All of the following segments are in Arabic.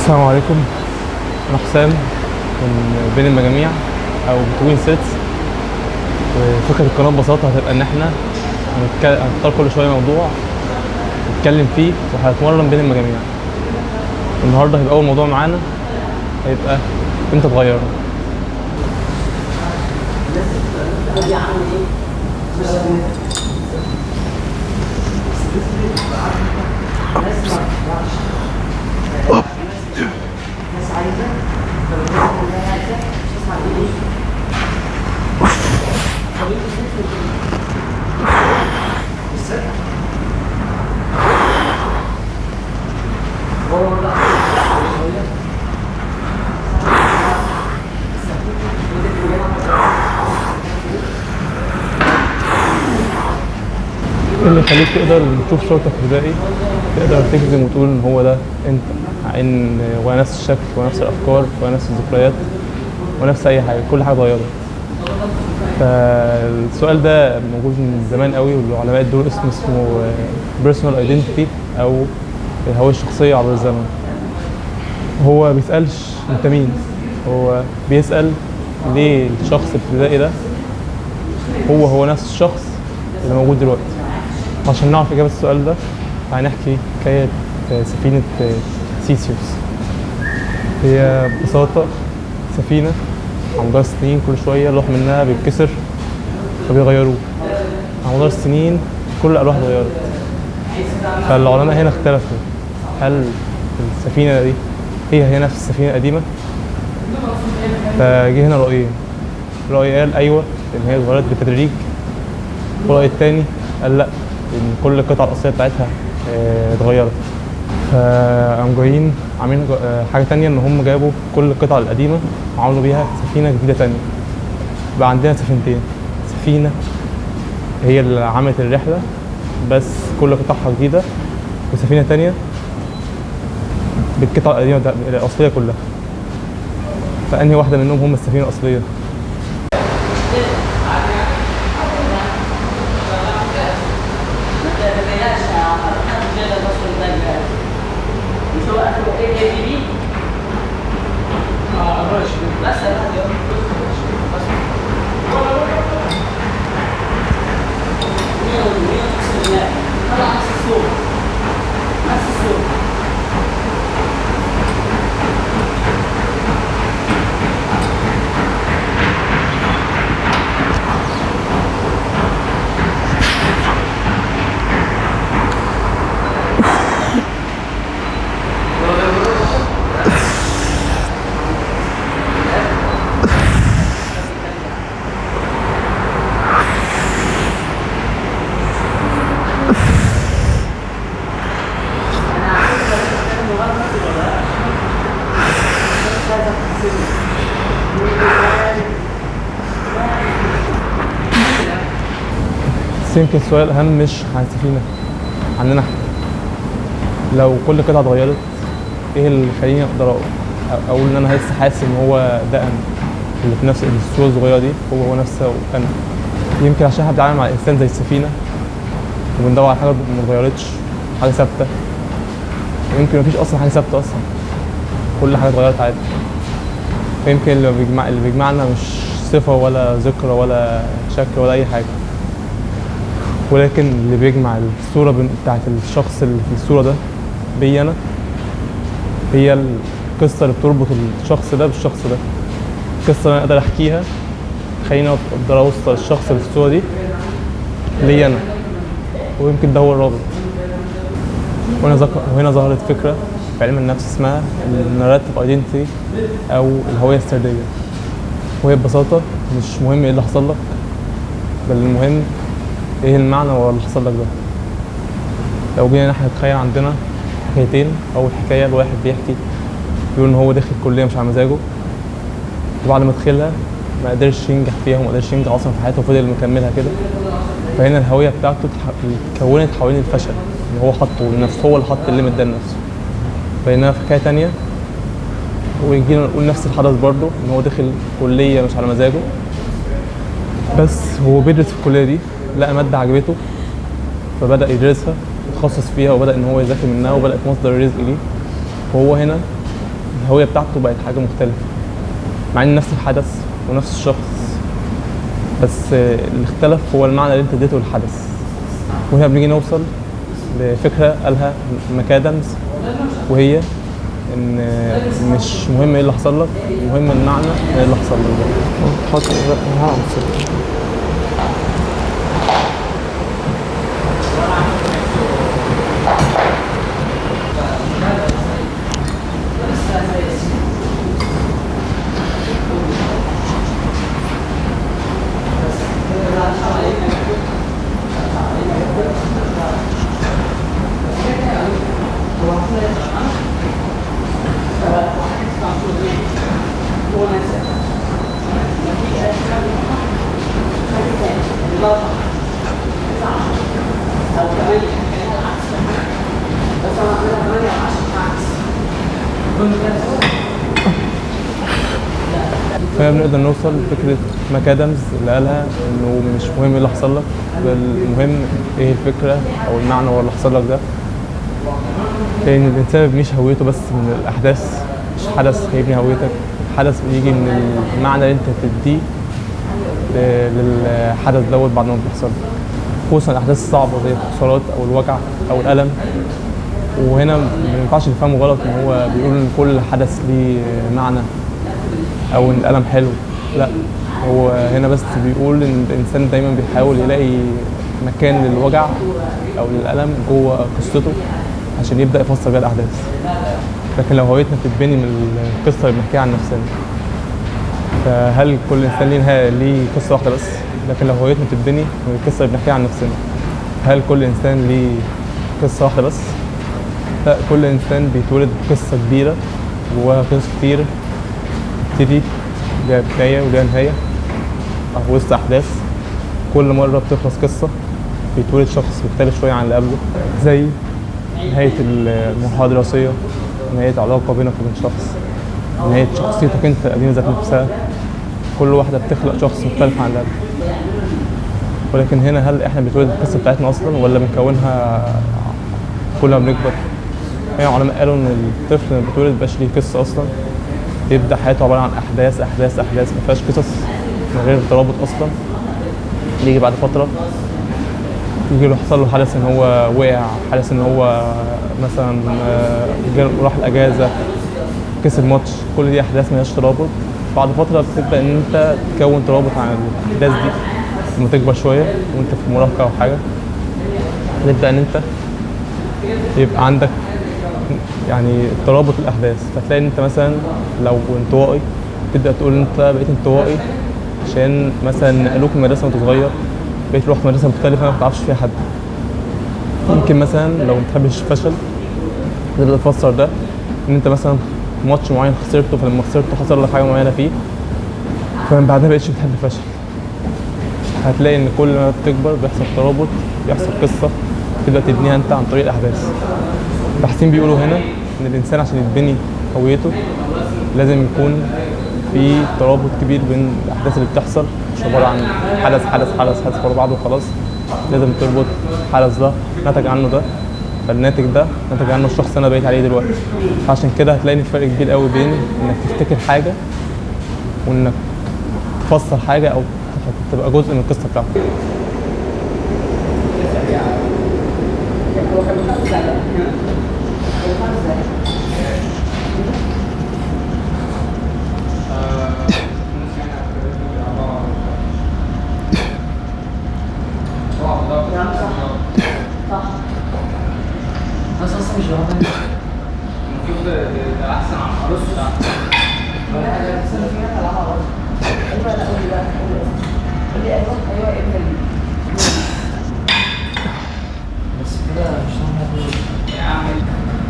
السلام عليكم. أنا حسام من بين المجاميع أو بتوين سيتس. وفكرة القناة ببساطة هتبقى إن إحنا هنختار كل شوية موضوع نتكلم فيه وهنتمرن بين المجاميع. النهاردة هيبقى أول موضوع معانا هيبقى إمتى اتغير. اللي يخليك تقدر تشوف صورتك ابتدائي تقدر تجزم وتقول ان هو ده انت، مع ان هو نفس الشكل ونفس الافكار ونفس الذكريات ونفس اي حاجه، كل حاجه اتغيرت. فالسؤال ده موجود من زمان قوي، والعلماء ادوا اسمه بيرسونال ايدنتيتي او الهويه الشخصيه عبر الزمن. هو بيسالش انت مين، هو بيسال ليه الشخص الابتدائي ده هو نفس الشخص اللي موجود دلوقتي. عشان نعرف إجابة السؤال ده هنحكي حكاية سفينة سيسيوس. هي ببساطة سفينة على مدار السنين كل شوية لوح منها بيتكسر فبيغيروه. على مدار السنين كل الألواح اتغيرت، فالعلماء هنا اختلفوا هل السفينة دي هي نفس السفينة القديمة؟ فجه هنا رأيين. رأي قال أيوه إن هي اتغيرت بالتدريج، والرأي التاني قال لأ، إن كل القطع الأصلية بتاعتها اتغيرت. فقاموا جايين عاملين حاجة تانية، إن هم جابوا كل القطع القديمة وعملوا بيها سفينة جديدة تانية. بقى عندنا سفينتين، سفينة هي اللي عملت الرحلة بس كل قطعها جديدة، وسفينة تانية بالقطع القديمة الأصلية كلها. فأنهي واحدة منهم هم السفينة الأصلية؟ بس يمكن السؤال الأهم مش عن السفينة، عننا احنا. لو كل قطعة اتغيرت ايه اللي يخليني اقدر اقول ان انا لسه حاسس ان هو ده انا اللي في نفس الصورة الصغيرة دي هو نفسه انا؟ يمكن عشان احنا بنتعامل مع الانسان زي السفينة وبندور على حاجة ما اتغيرتش، حاجة ثابتة. ويمكن مفيش اصلا حاجة ثابتة اصلا، كل حاجة اتغيرت عادي. ويمكن اللي بيجمعنا مش صفة ولا ذكرى ولا شكل ولا اي حاجة، ولكن اللي بيجمع الصورة بتاعت الشخص اللي في الصورة ده بي أنا هي القصة اللي بتربط الشخص ده بالشخص ده. القصة اللي أنا أقدر أحكيها خليني أقدر أوصل الشخص اللي في الصورة دي لي أنا، ويمكن ده هو الرابط. وهنا ظهرت فكرة في علم النفس اسمها الناراتيف ايدنتيتي أو الهوية السردية. وهي ببساطة مش مهم إيه اللي حصل لك، بل المهم ايه المعنى ورا اللي حصل لك ده. لو جينا نحن نتخيل عندنا حكايتين. اول حكايه الواحد بيحكي بيقول ان هو دخل الكليه مش على مزاجه، وبعد ما دخلها ما قدرش ينجح فيها وما قدرش ينجح اصلا في حياته وفضل مكملها كده. فهنا الهويه بتاعته اتكونت حوالين الفشل اللي هو حطه لنفسه، هو اللي حط الليميت ده لنفسه. بينما في حكايه تانيه ويجينا نقول نفس الحدث برضه، ان هو دخل كليه مش على مزاجه، بس هو بيدرس في الكليه دي لقى ماده عجبته فبدا يدرسها وتخصص فيها وبدا ان هو يذاكر منها وبدات مصدر الرزق ليه. وهو هنا الهويه بتاعته بقت حاجه مختلفه، مع ان نفس الحدث ونفس الشخص، بس اللي اختلف هو المعنى اللي انت اديته للحدث. وهنا بنيجي نوصل لفكره قالها ماكادامز، وهي ان مش مهم ايه اللي حصل لك، المهم المعنى ايه اللي حصل لك. تحط عنصر. فهنا بنقدر نوصل لفكرة ماكادامز اللي قالها انه مش مهم ايه اللي حصل لك، بل المهم ايه الفكرة او المعنى هو اللي حصل لك ده. لان الانسان ما بيبنيش هويته بس من الاحداث، مش حدث هيبني هويتك، الحدث بيجي من المعنى اللي انت تديه للحدث دوت بعد ما بيحصل، خصوصا الاحداث الصعبة زي الخسارات او الوجع او الالم. وهنا ما ينفعش نفهمه غلط ان هو بيقول ان كل حدث ليه معنى او ان الالم حلو، لا، هو هنا بس بيقول ان الانسان دايما بيحاول يلاقي مكان للوجع او للالم جوه قصته عشان يبدا يفسر بيها الاحداث. لكن لو هويتنا بتتبني من القصه اللي بنحكيها عن نفسنا، فهل كل انسان ليه قصه واحده بس؟ لكن لو هويتنا بتتبني من القصه اللي بنحكيها عن نفسنا، هل كل انسان ليه قصه واحده بس؟ لا، كل انسان بيتولد بقصه كبيره جواها قصص كتير، بتبتدي ليها بداية وليها نهاية أو وسط أحداث. كل مرة بتخلص قصة بيتولد شخص مختلف شوية عن اللي قبله، زي نهاية المرحلة الدراسية، نهاية علاقة بينك وبين شخص، نهاية شخصيتك أنت القديمة ذات نفسها. كل واحدة بتخلق شخص مختلف عن اللي قبله. ولكن هنا هل إحنا بنتولد القصة بتاعتنا أصلا ولا بنكونها كل ما بنكبر؟ يعني العلماء قالوا إن الطفل لما بيتولد مبيبقاش ليه قصة أصلا، يبدا حياته عباره عن احداث احداث احداث، ما فيهاش قصص، من غير ترابط اصلا. يجي بعد فتره يجي له حصل له حدث ان هو وقع، حدث ان هو مثلا راح الاجازه، كسب ماتش، كل دي احداث ما لهاش ترابط. بعد فتره بتبدا ان انت تكون ترابط عن الاحداث دي. لما تكبر شويه وانت في مراهقه او حاجه، تبدا ان انت يبقى عندك يعني ترابط الاحداث، فتلاقي ان انت مثلا لو انطوائي تبدا تقول انت بقيت انطوائي عشان مثلا نقلوك من مدرسه وانت صغير، بقيت تروح مدرسه مختلفه ما بتعرفش فيها حد. يمكن مثلا لو ما بتحبش الفشل تبدا تفسر ده ان انت مثلا ماتش معين خسرته، فلما خسرته حصل لك حاجه معينه فيه، فمن بعدها بقيتش بتحب الفشل. هتلاقي ان كل ما بتكبر بيحصل ترابط، بيحصل قصه تبدا تبنيها انت عن طريق الاحداث. الباحثين بيقولوا هنا ان الانسان عشان يتبني هويته لازم يكون في ترابط كبير بين الاحداث اللي بتحصل، مش عباره عن حدث حدث حدث حدث ورا بعض وخلاص. لازم تربط الحدث ده نتج عنه ده، فالناتج ده نتج عنه الشخص اللي انا بقيت عليه دلوقتي. عشان كده هتلاقي ان فرق كبير قوي بين انك تفتكر حاجه وانك تفسر حاجه او تبقى جزء من القصه بتاعتك.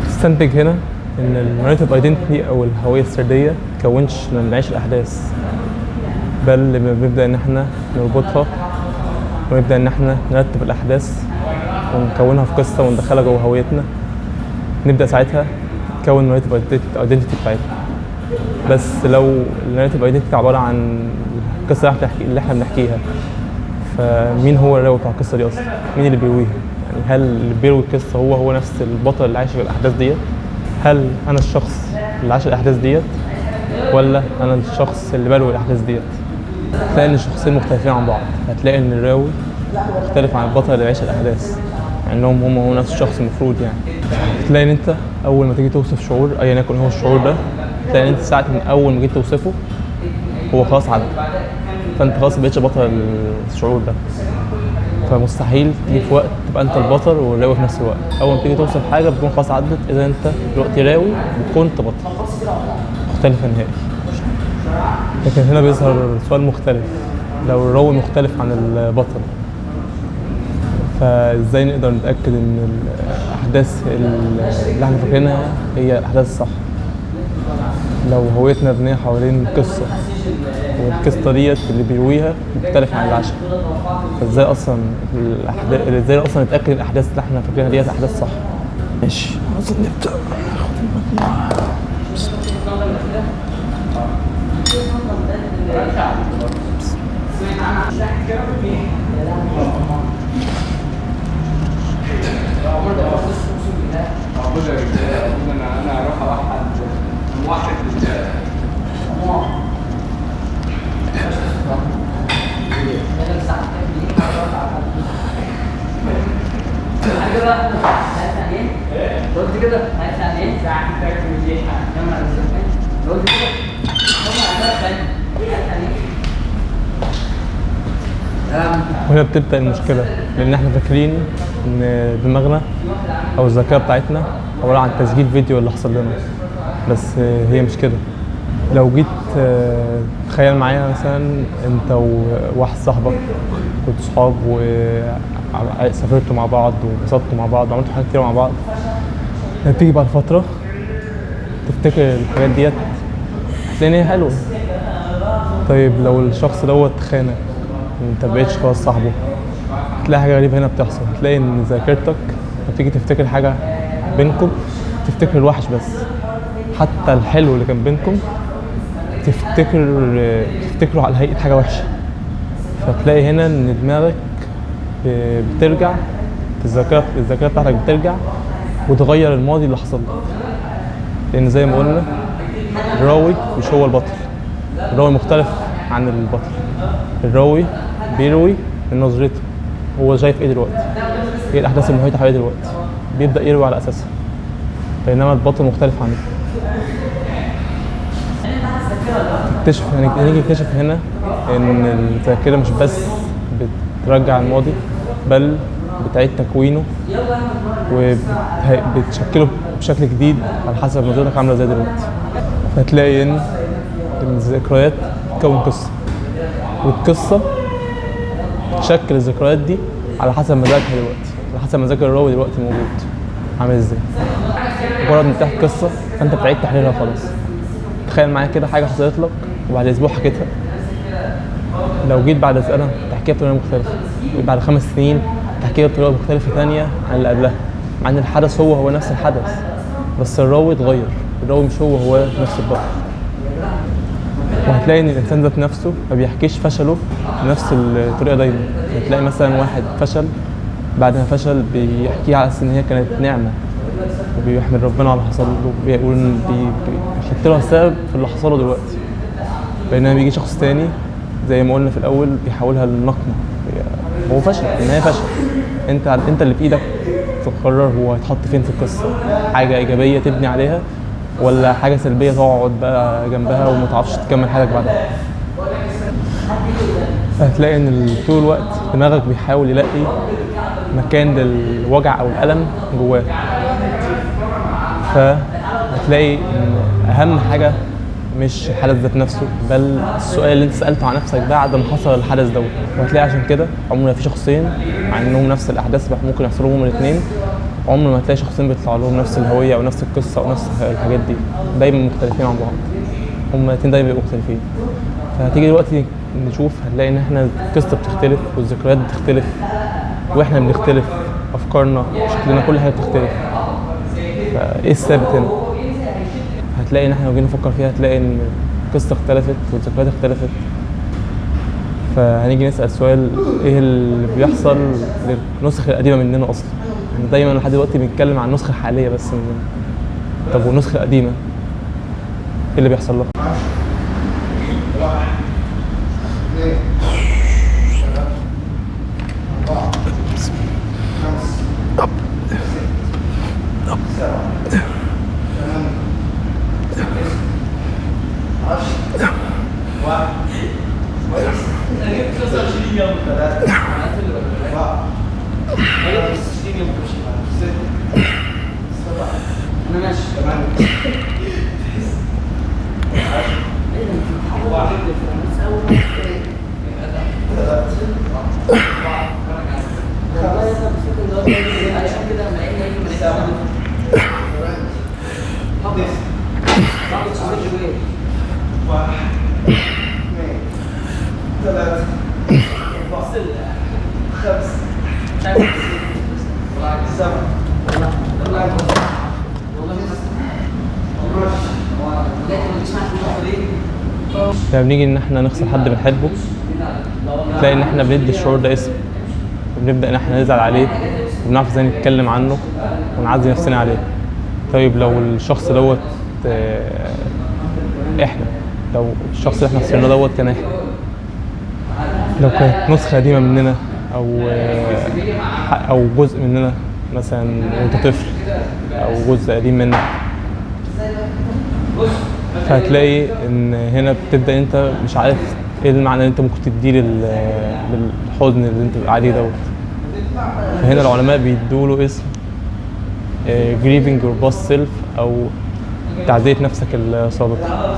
استنتج هنا ان الناريتيف ايدنتيتي او الهويه السرديه ما تكونش لما بنعيش الاحداث، بل لما بنبدا ان احنا نربطها ونبدا ان احنا نرتب الاحداث ونكونها في قصه وندخلها جوه هويتنا، نبدا ساعتها نكون الناريتيف ايدنتيتي بتاعتنا. بس لو الناريتيف ايدنتيتي عباره عن القصه اللي احنا بنحكيها، فمين هو الراوي بتاع القصه دي اصلا؟ مين اللي بيرويها؟ يعني هل اللي بيروي القصه هو نفس البطل اللي عايش في الاحداث ديت؟ هل انا الشخص اللي عاش الاحداث ديت ولا انا الشخص اللي بروي الاحداث دييت. هتلاقي ان الشخصين مختلفين عن بعض. هتلاقي ان الراوي مختلف عن البطل اللي بيعيش الاحداث، مع انهم هو نفس الشخص المفروض يعني. تلاقي ان انت اول ما تيجي توصف شعور ايا يكن هو الشعور ده، تلاقي ان انت ساعه من اول ما جيت توصفه هو خلاص عدى، فانت خلاص مبقتش بطل الشعور ده. فمستحيل تيجي في وقت تبقى انت البطل والراوي في نفس الوقت. اول ما تيجي توصف حاجه بتكون خلاص عدت، اذا انت دلوقتي راوي بتكون انت بطل، مختلفه نهائي. لكن هنا بيظهر سؤال مختلف، لو الراوي مختلف عن البطل فازاي نقدر نتاكد ان الاحداث اللي احنا فاكرينها هي الاحداث الصح؟ لو هويتنا مبنيه حوالين قصه والقصه ديت اللي بيرويها مختلف عن اللي عاشها، فازاي اصلا نتاكد الاحداث اللي احنا فاكرينها ديت احداث صح؟ ماشي، عاوزين نبدأ ناخد المجموعة. انا اروح واحد رد كده ثانيين ساعه تاكل مليحه لما رد كده وهنا بتبدأ المشكلة، لأن احنا فاكرين إن دماغنا أو الذاكرة بتاعتنا عبارة عن تسجيل فيديو اللي حصل لنا، بس هي مش كده. لو جيت تخيل معايا مثلا أنت وواحد صاحبك كنتوا صحاب وسافرتوا مع بعض وانبسطتوا مع بعض وعملتوا حاجات كتير مع بعض، تيجي بعد فترة تفتكر الحاجات ديت هتلاقي إن هي حلوة. طيب لو الشخص دوت خانك انت مبقتش خلاص صاحبه، هتلاقي حاجه غريبه هنا بتحصل. هتلاقي ان ذاكرتك لما تيجي تفتكر حاجه بينكم تفتكر الوحش بس، حتى الحلو اللي كان بينكم تفتكره على هيئه حاجه وحشه. فتلاقي هنا ان دماغك بترجع، الذاكره بتاعتك بترجع وتغير الماضي اللي حصل لك، لان زي ما قلنا الراوي مش هو البطل، الراوي مختلف عن البطل. الراوي بيروي من نظرته، هو شايف ايه دلوقتي، ايه الاحداث المحيطه حواليه دلوقتي، بيبدا يروي على اساسها. بينما البطل مختلف عنه. نيجي نكتشف هنا ان الذاكره مش بس بترجع الماضي، بل بتعيد تكوينه وبتشكله بشكل جديد على حسب نظرتك عامله ازاي دلوقتي. هتلاقي ان الذكريات تكون قصه، والقصه تشكل الذكريات دي على حسب مزاجها دلوقتي، على حسب مزاج الراوي دلوقتي موجود عامل ازاي. مجرد ما تحكي قصه فانت بتعيد تحليلها خلاص. تخيل معايا كده حاجه حصلت لك وبعد اسبوع حكيتها، لو جيت بعد سنه تحكيها بطريقه مختلفه، بعد 5 سنين تحكيها بطريقه مختلفه ثانيه عن اللي قبلها، مع ان الحدث هو نفس الحدث بس الراوي اتغير. الراوي مش هو نفس البطل. وهتلاقي ان الانسان ذات نفسه ما بيحكيش فشله بنفس الطريقه دايما. هتلاقي مثلا واحد فشل، بعد ما فشل بيحكيها على اساس ان هي كانت نعمه وبيحمد ربنا على اللي حصل له، بيقول بيحط لها سبب في اللي حصل له دلوقتي. بينما بيجي شخص تاني زي ما قلنا في الاول بيحولها للنقمه، هو فشل، النهايه فشل. انت اللي بايدك تقرر هو هيتحط فين في القصه، حاجه ايجابيه تبني عليها ولا حاجه سلبيه تقعد بقى جنبها وما تعرفش تكمل حياتك بعدها. هتلاقي ان طول الوقت دماغك بيحاول يلاقي مكان للوجع او الالم جواه. فهتلاقي ان اهم حاجه مش الحدث ذات نفسه، بل السؤال اللي انت سالته عن نفسك بعد ما حصل الحدث دوت. وهتلاقي عشان كده عمر ما في شخصين مع انهم نفس الاحداث ممكن يحصلوا لهم الاثنين، عمر ما تلاقي شخصين بيطلع لهم نفس الهويه او نفس القصه او نفس الحاجات دي، دايما مختلفين عن بعض. هما الاثنين دايما بيبقوا مختلفين. فهتيجي دلوقتي نشوف هنلاقي ان احنا القصه بتختلف والذكريات بتختلف واحنا بنختلف، افكارنا شكلنا كل حاجه بتختلف. فايه الثابت هنا؟ هتلاقي ان احنا لو جينا نفكر فيها هتلاقي ان القصه اختلفت والذكريات اختلفت. فهنيجي نسال سؤال، ايه اللي بيحصل للنسخ القديمه مننا اصلا؟ يعني دايما لحد دلوقتي بنتكلم عن النسخه الحاليه بس مننا. طب والنسخه القديمه ايه اللي بيحصل لها. انا ماشي تمام. لما بنيجي ان احنا نخسر حد بنحبه تلاقي ان احنا بندي الشعور ده اسم، وبنبدا ان احنا نزعل عليه وبنعرف ازاي نتكلم عنه ونعزي نفسنا عليه. طيب لو الشخص دوت احنا، لو الشخص اللي احنا خسرناه دوت كان احنا، لو كانت نسخة قديمة مننا او جزء مننا مثلا وانت طفل او جزء قديم منك، فهتلاقي ان هنا بتبدا انت مش عارف ايه المعنى اللي انت ممكن تديه للحزن اللي انت عليه دوت. فهنا العلماء بيدوا له اسم grieving your past self او تعزية نفسك السابقة.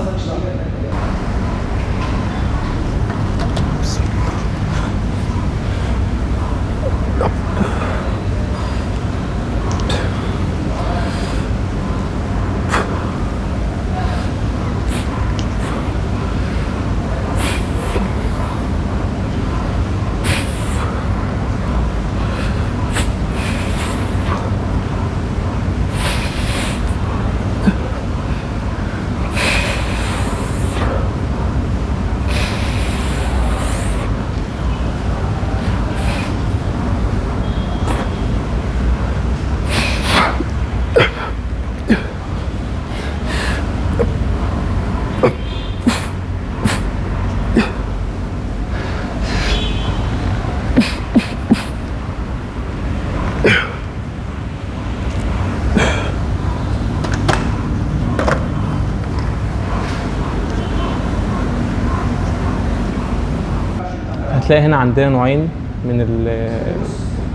هتلاقي هنا عندنا نوعين من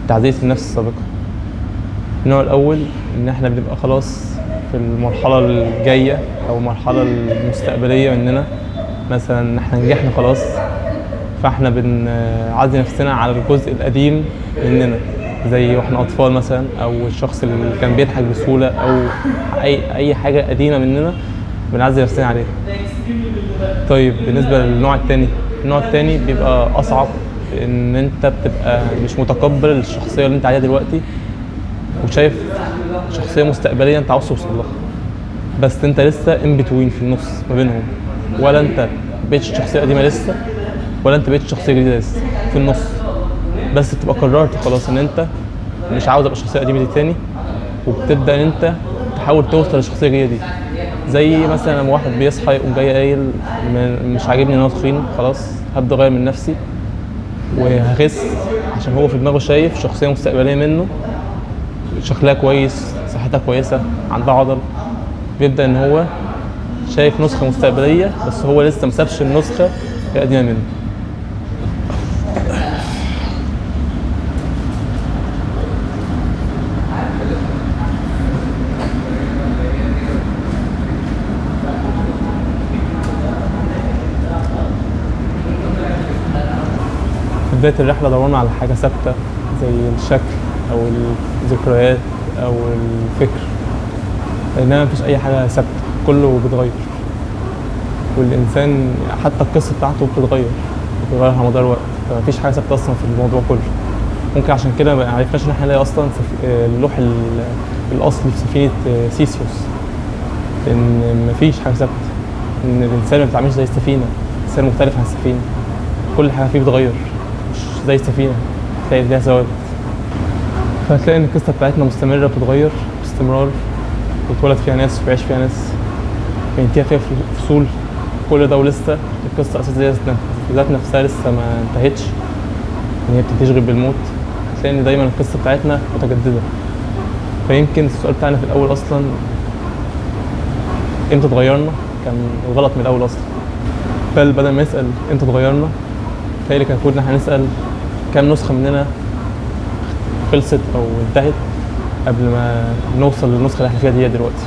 تعزية النفس السابقة. النوع الأول إن إحنا بنبقى خلاص في المرحلة الجاية أو المرحلة المستقبلية مننا، مثلا إن إحنا نجحنا خلاص، فإحنا بنعزي نفسنا على الجزء القديم مننا، زي وإحنا أطفال مثلا، أو الشخص اللي كان بيضحك بسهولة، أو أي حاجة قديمة مننا بنعزي نفسنا عليها. طيب بالنسبة للنوع التاني، النوع التاني بيبقى أصعب، إن أنت بتبقى مش متقبل الشخصية اللي أنت عليها دلوقتي، وشايف شخصية مستقبلية أنت عاوز توصل لها، بس أنت لسه in between في النص ما بينهم، ولا أنت بقيتش شخصية قديمة لسه، ولا أنت بقيتش شخصية جديدة لسه، في النص. بس بتبقى قررت خلاص إن أنت مش عاوز أبقى شخصية قديمة دي تاني، وبتبدأ إن أنت تحاول توصل للشخصية الجديدة دي. زي مثلا لما واحد بيصحى يقوم جاي قايل مش عاجبني ان انا تخين، خلاص هبدا اغير من نفسي وهخس، عشان هو في دماغه شايف شخصيه مستقبليه منه شكلها كويس، صحتها كويسه، عندها عضل، بيبدا ان هو شايف نسخه مستقبليه، بس هو لسه ما سابش النسخه القديمه منه. في بداية الرحلة دورنا على حاجة ثابتة زي الشكل أو الذكريات أو الفكر، إنما مفيش أي حاجة ثابتة، كله بيتغير، والإنسان حتى القصة بتاعته بتتغير على مدار الوقت، فمفيش حاجة ثابتة أصلا في الموضوع كله. ممكن عشان كده ما عرفناش إن احنا نلاقي أصلا اللوح الأصلي في سفينة سيسيوس، إن مفيش حاجة ثابتة، إن الإنسان ما بيتعاملش زي السفينة، الإنسان مختلف عن السفينة، كل حاجة فيه بتتغير، مش زي السفينة تلاقي ليها ثوابت. فهتلاقي إن القصة بتاعتنا مستمرة بتتغير باستمرار، بيتولد فيها ناس وبيعيش فيها ناس، بينتهي فيها في فصول كل ده، ولسه القصة الأساسية ذات نفسها لسه ما انتهتش، إن هي بتنتهيش غير بالموت. هتلاقي إن دايما القصة بتاعتنا متجددة. فيمكن السؤال بتاعنا في الأول أصلا إمتى اتغيرنا كان غلط من الأول أصلا. بل بدل ما نسأل إمتى اتغيرنا، تهيألي كان المفروض إن احنا نسأل كام نسخة مننا خلصت أو انتهت قبل ما نوصل للنسخة اللي احنا فيها دي دلوقتي.